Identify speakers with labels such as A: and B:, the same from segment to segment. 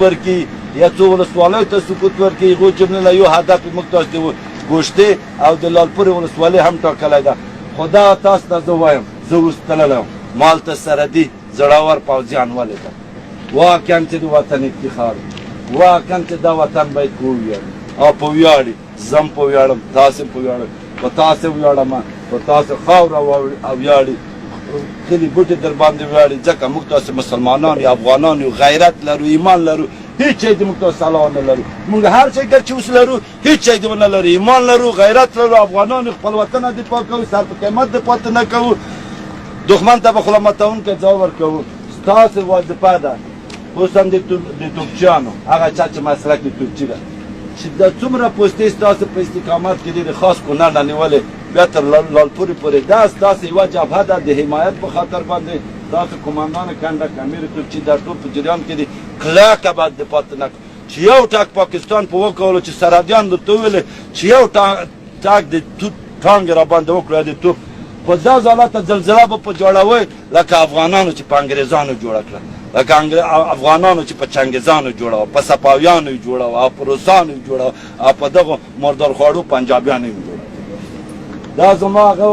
A: ورکی یا څو ولسوالیو ته سقوط ورکړي هغو جملې یو هدف موږ تاسو ته ګوشتې او د لالپورې ولسوالۍ هم ټاکلی ده. خو دا تاسو ته زه وایم زه اوس تللی یم مالته سرحدي زړور پوځیان ولیدل. واقعا چې د وطن افتخار واقعا چې دا وطن باید وویاړي او په ویاړي زم په ویاړم تاسې په ویاړم په تاسې ویاړم په تاسې خاوره ویاړي کلي بوټي در باندې ویاړي ځکه موږ تاسې مسلمانان یو افغانان یو غیرت لرو ایمان لرو هیڅ شی د موږ تاسې علاوه نه لرو. موږ هر شی چې اوس لرو هیڅ شی د نه لرو ایمان لرو غیرت لرو افغانان خپل وطن دفاع کوو سر په قیمت دفاع نه کوو دښمن ته به خوله ماتونکی ځواب ورکوو. ستاسې وظیفه ده اوس هم د توپچیانو هغه چا چې مسلک د توپچي ده چې د څومره پوستې ستاسې په استقامت کې ډېرې خاص کونړ نه نیولې بیا تر لالپورې پورې دا ستاسې یوه جبهه ده د حمایت په خاطر باندې ستاسې قماندان کنډه کمیر توپچي دا ټول په جریان کې دي کلکه باید دفاع نه کړو چې یو ټاک پاکستان په وکولو چې سرحدیان درته وویلې چې یو ټاک د ټانګې راباندې وکړو د توپ په داسې حالته زلزله به په جوړوئ لکه افغانانو چې په انګریزانو جوړه کړه لکه افغانانو چې په چنګیزانو جوړوه په صفویانو یې جوړوه او په روسانو یې جوړوه او په دغو مردارخواړو پنجابیانو یې جوړوه. دا زما هغه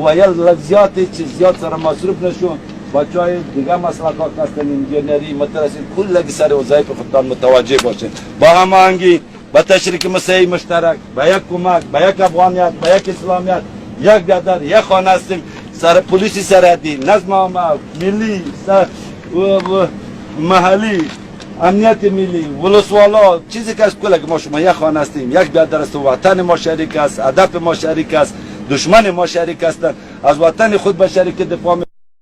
A: ویل لږ زیات دی چې زیات سره مصروف نه شو. بچه‌های دیگه مسلکات هستن انجینری مترسید کل سر وظایف خودتان متوجه باشین با هماهنگی با تشریک مسیحی مشترک با یک کمک با یک افغانیت با یک اسلامیت یک بیادر یک خانه هستیم سر پلیس سرحدی نظم عامه ملی محلی امنیت ملی ولسوالا چیزی که از کل ما شما یک خانه هستیم یک بیادر است وطن ما شریک است هدف ما شریک است دشمن ما شریک هستند از وطن خود به شریک دفاع